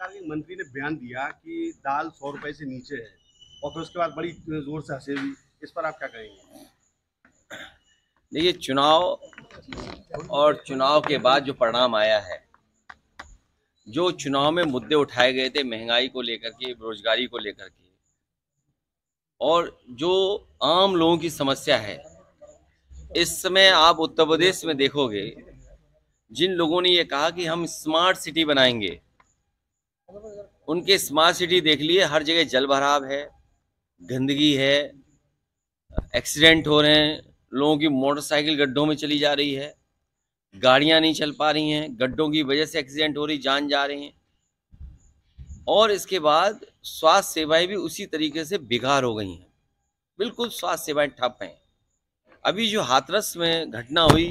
सरकार के मंत्री ने बयान दिया कि दाल 100 रुपए से नीचे है, और फिर उसके बाद बड़ी जोर से हंसे भी। इस पर आप क्या कहेंगे? देखिए, चुनाव और चुनाव के बाद जो परिणाम आया है, जो चुनाव में मुद्दे उठाए गए थे महंगाई को लेकर के, बेरोजगारी को लेकर के, और जो आम लोगों की समस्या है, इस समय आप उत्तर प्रदेश में देखोगे, जिन लोगों ने ये कहा कि हम स्मार्ट सिटी बनाएंगे, उनके स्मार्ट सिटी देख लिए, हर जगह जल भराव है, गंदगी है, एक्सीडेंट हो रहे हैं, लोगों की मोटरसाइकिल गड्ढों में चली जा रही है, गाड़ियां नहीं चल पा रही हैं, गड्ढों की वजह से एक्सीडेंट हो रही, जान जा रही हैं। और इसके बाद स्वास्थ्य सेवाएं भी उसी तरीके से बेकार हो गई हैं, बिल्कुल स्वास्थ्य सेवाएं ठप हैं। अभी जो हाथरस में घटना हुई,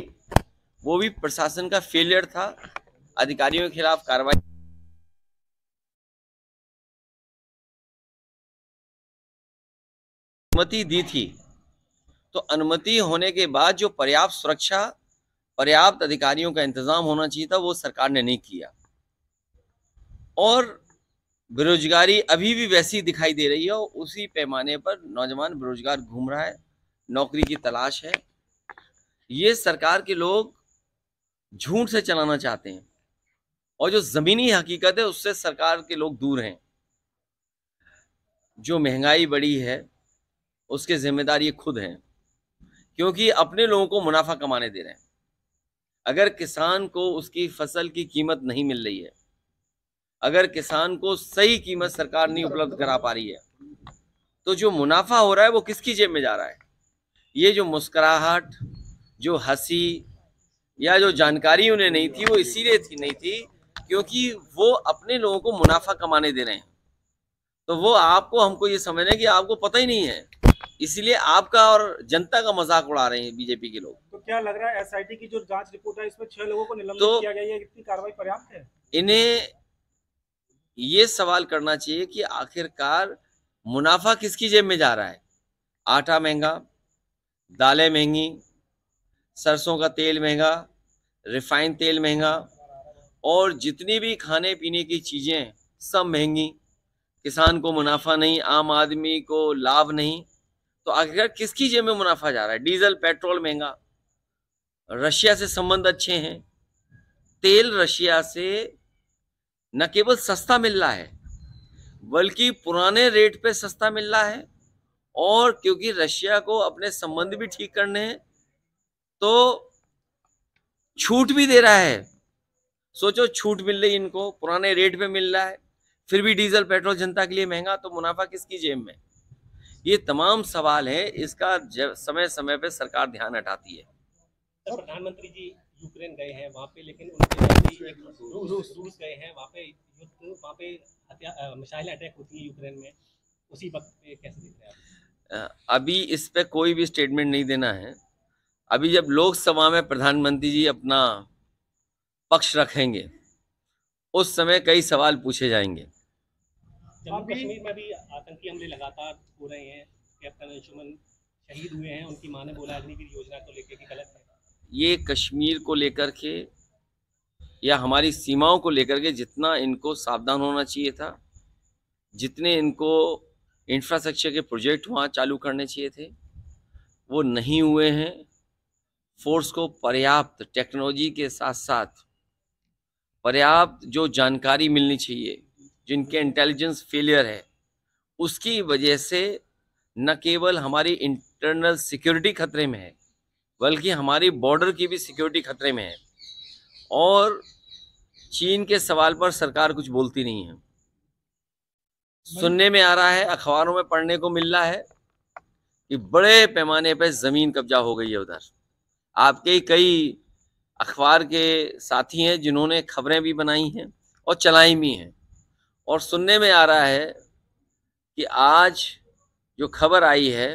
वो भी प्रशासन का फेलियर था, अधिकारियों के खिलाफ कार्रवाई अनुमति दी थी, तो अनुमति होने के बाद जो पर्याप्त सुरक्षा, पर्याप्त अधिकारियों का इंतजाम होना चाहिए था, वो सरकार ने नहीं किया। और बेरोजगारी अभी भी वैसी दिखाई दे रही है, और उसी पैमाने पर नौजवान बेरोजगार घूम रहा है, नौकरी की तलाश है। ये सरकार के लोग झूठ से चलाना चाहते हैं, और जो जमीनी हकीकत है उससे सरकार के लोग दूर हैं। जो महंगाई बढ़ी है उसके जिम्मेदार ये खुद हैं, क्योंकि अपने लोगों को मुनाफा कमाने दे रहे हैं। अगर किसान को उसकी फसल की कीमत नहीं मिल रही है, अगर किसान को सही कीमत सरकार नहीं उपलब्ध करा पा रही है, तो जो मुनाफा हो रहा है वो किसकी जेब में जा रहा है? ये जो मुस्कुराहट, जो हंसी, या जो जानकारी उन्हें नहीं थी, वो इसीलिए नहीं थी क्योंकि वो अपने लोगों को मुनाफा कमाने दे रहे हैं। तो वो आपको, हमको ये समझना है कि आपको पता ही नहीं है, इसलिए आपका और जनता का मजाक उड़ा रहे हैं बीजेपी के लोग। तो क्या लग रहा है एसआईटी की जो जांच रिपोर्ट है, इसमें 6 लोगों को निलंबित किया गया है, कितनी कार्रवाई पर्याप्त है? इन्हें ये सवाल करना चाहिए कि आखिरकार मुनाफा किसकी जेब में जा रहा है? आटा महंगा, दालें महंगी, सरसों का तेल महंगा, रिफाइंड तेल महंगा, और जितनी भी खाने पीने की चीजें सब महंगी। किसान को मुनाफा नहीं, आम आदमी को लाभ नहीं, तो आखिरकार किसकी जेब में मुनाफा जा रहा है? डीजल पेट्रोल महंगा, रशिया से संबंध अच्छे हैं, तेल रशिया से न केवल सस्ता मिल रहा है बल्कि पुराने रेट पे सस्ता मिल रहा है, और क्योंकि रशिया को अपने संबंध भी ठीक करने हैं तो छूट भी दे रहा है। सोचो, छूट मिल रही इनको, पुराने रेट पे मिल रहा है, फिर भी डीजल पेट्रोल जनता के लिए महंगा, तो मुनाफा किसकी जेब में? ये तमाम सवाल है, इसका समय समय पे सरकार ध्यान हटाती है। तो प्रधानमंत्री जी यूक्रेन गए हैं वहाँ पे, लेकिन उनके एक रूस गए हैं वहाँ पे, युद्ध वहाँ पे मिसाइल अटैक होती है यूक्रेन में, उसी वक्त पे कैसे देख रहे हैं आप? अभी इस पे कोई भी स्टेटमेंट नहीं देना है। अभी जब लोकसभा में प्रधानमंत्री जी अपना पक्ष रखेंगे, उस समय कई सवाल पूछे जाएंगे। जम्मू कश्मीर में भी आतंकी हमले लगातार हो रहे हैं, कैप्टन अंशुमन शहीद हुए हैं, उनकी मां ने बोला अग्निवीर योजना को लेकर कि गलत है। ये कश्मीर को लेकर के या हमारी सीमाओं को लेकर के जितना इनको सावधान होना चाहिए था, जितने इनको इंफ्रास्ट्रक्चर के प्रोजेक्ट वहाँ चालू करने चाहिए थे, वो नहीं हुए हैं। फोर्स को पर्याप्त टेक्नोलॉजी के साथ साथ पर्याप्त जो जानकारी मिलनी चाहिए, जिनके इंटेलिजेंस फेलियर है, उसकी वजह से न केवल हमारी इंटरनल सिक्योरिटी खतरे में है बल्कि हमारी बॉर्डर की भी सिक्योरिटी खतरे में है। और चीन के सवाल पर सरकार कुछ बोलती नहीं है। सुनने में आ रहा है, अखबारों में पढ़ने को मिल रहा है कि बड़े पैमाने पर जमीन कब्जा हो गई है उधर। आपके कई अखबार के साथी हैं जिन्होंने खबरें भी बनाई हैं और चलाई भी हैं, और सुनने में आ रहा है कि आज जो खबर आई है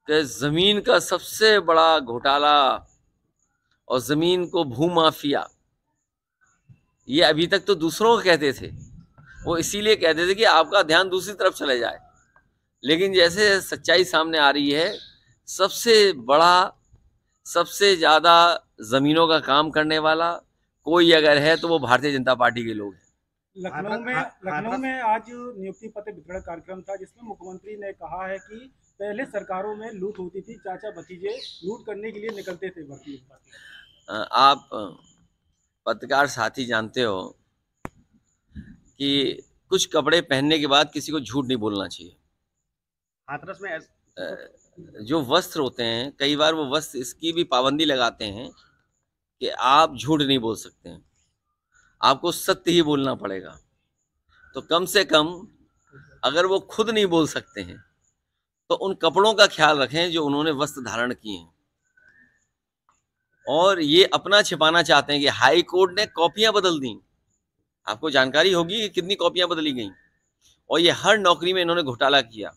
कि जमीन का सबसे बड़ा घोटाला और जमीन को भूमाफिया, ये अभी तक तो दूसरों को कहते थे, वो इसीलिए कहते थे कि आपका ध्यान दूसरी तरफ चले जाए, लेकिन जैसे सच्चाई सामने आ रही है, सबसे बड़ा, सबसे ज्यादा जमीनों का काम करने वाला कोई अगर है तो वो भारतीय जनता पार्टी के लोग हैं। लखनऊ में आज नियुक्ति पत्र वितरण कार्यक्रम था, जिसमें मुख्यमंत्री ने कहा है कि पहले सरकारों में लूट होती थी, चाचा भतीजे लूट करने के लिए निकलते थे भर्ती। आप पत्रकार साथी जानते हो कि कुछ कपड़े पहनने के बाद किसी को झूठ नहीं बोलना चाहिए। हाथरस में जो वस्त्र होते हैं, कई बार वो वस्त्र इसकी भी पाबंदी लगाते हैं कि आप झूठ नहीं बोल सकते हैं, आपको सत्य ही बोलना पड़ेगा। तो कम से कम अगर वो खुद नहीं बोल सकते हैं तो उन कपड़ों का ख्याल रखें जो उन्होंने वस्त्र धारण किए हैं। और ये अपना छिपाना चाहते हैं कि हाई कोर्ट ने कॉपियां बदल दी। आपको जानकारी होगी कि कितनी कॉपियां बदली गई, और ये हर नौकरी में इन्होंने घोटाला किया।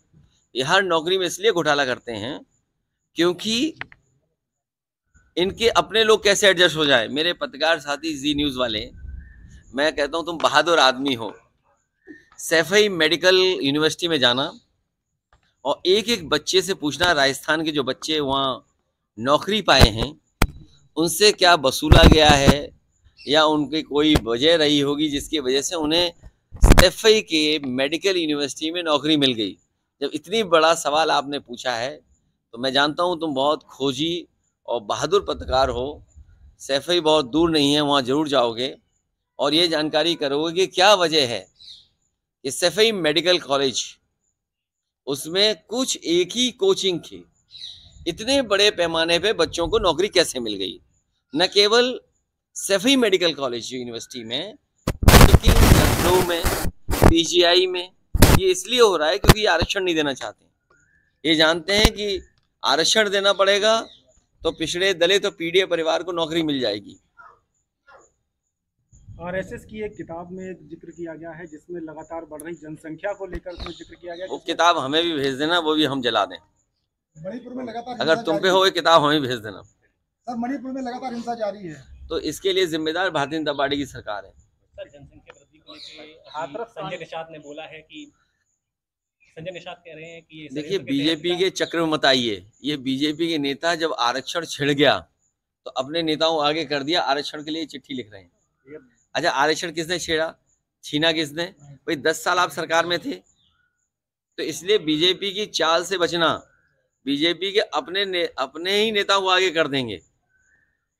ये हर नौकरी में इसलिए घोटाला करते हैं क्योंकि इनके अपने लोग कैसे एडजस्ट हो जाए। मेरे पत्रकार साथी जी न्यूज़ वाले, मैं कहता हूं तुम बहादुर आदमी हो। सैफई मेडिकल यूनिवर्सिटी में जाना और एक एक बच्चे से पूछना, राजस्थान के जो बच्चे वहाँ नौकरी पाए हैं उनसे क्या वसूला गया है या उनकी कोई वजह रही होगी जिसकी वजह से उन्हें सैफई के मेडिकल यूनिवर्सिटी में नौकरी मिल गई। जब इतनी बड़ा सवाल आपने पूछा है तो मैं जानता हूं तुम बहुत खोजी और बहादुर पत्रकार हो। सैफई बहुत दूर नहीं है, वहाँ जरूर जाओगे और ये जानकारी करोगे कि क्या वजह है कि सैफई मेडिकल कॉलेज उसमें कुछ एक ही कोचिंग थी, इतने बड़े पैमाने पे बच्चों को नौकरी कैसे मिल गई। न केवल सैफई मेडिकल कॉलेज यूनिवर्सिटी में, बल्कि लखनऊ में, पीजीआई में। ये इसलिए हो रहा है क्योंकि ये आरक्षण नहीं देना चाहते। ये जानते हैं कि आरक्षण देना पड़ेगा तो पिछड़े दलित और पीड़ित परिवार को नौकरी मिल जाएगी। आरएसएस की एक किताब में जिक्र किया गया है जिसमें लगातार बढ़ रही जनसंख्या को लेकर उसमें जिक्र किया गया है। वो किताब हमें भी भेज देना, वो भी हम जला दें। मणिपुर में लगातार अगर तुम पे हो वो किताब हमें भेज देना। सर, मणिपुर में लगातार हिंसा जारी है, तो इसके लिए जिम्मेदार भारतीय जनता पार्टी की सरकार है। सर, जनसंख्या वृद्धि को लेकर संजय निषाद ने बोला है कि संजय निषाद कह रहे हैं कि देखिए, बीजेपी के चक्र में मत आइए। ये बीजेपी के नेता जब आरक्षण छिड़ गया तो अपने नेताओं आगे कर दिया, आरक्षण के लिए चिट्ठी लिख रहे हैं। अच्छा, आरक्षण किसने छीना किसने? भाई 10 साल आप सरकार में थे। तो इसलिए बीजेपी की चाल से बचना। बीजेपी के अपने ही नेताओं को आगे कर देंगे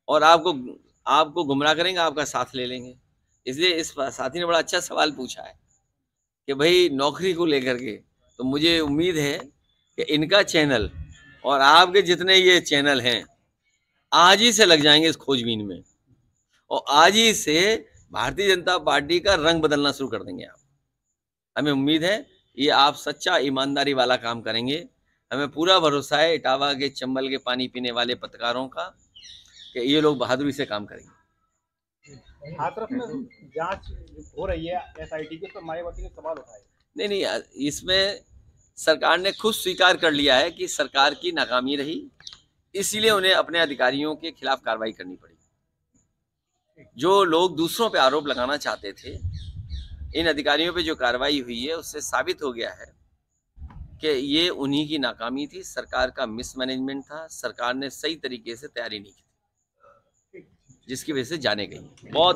और आपको गुमराह करेंगे, आपका साथ ले लेंगे। इसलिए इस साथी ने बड़ा अच्छा सवाल पूछा है कि भाई नौकरी को लेकर के, तो मुझे उम्मीद है कि इनका चैनल और आपके जितने ये चैनल हैं आज ही से लग जाएंगे इस खोजबीन में, और आज ही से भारतीय जनता पार्टी का रंग बदलना शुरू कर देंगे आप। हमें उम्मीद है ये आप सच्चा ईमानदारी वाला काम करेंगे। हमें पूरा भरोसा है इटावा के चंबल के पानी पीने वाले पत्रकारों का कि ये लोग बहादुरी से काम करेंगे। हाथरस में जांच हो रही है एसआईटी की, तो मायावती ने सवाल उठाए। नहीं, इसमें सरकार ने खुद स्वीकार कर लिया है कि सरकार की नाकामी रही, इसीलिए उन्हें अपने अधिकारियों के खिलाफ कार्रवाई करनी पड़ी। जो लोग दूसरों पे आरोप लगाना चाहते थे, इन अधिकारियों पे जो कार्रवाई हुई है उससे साबित हो गया है कि ये उन्हीं की नाकामी थी, सरकार का मिसमैनेजमेंट था। सरकार ने सही तरीके से तैयारी नहीं की, जिसकी वजह से जाने गई। बहुत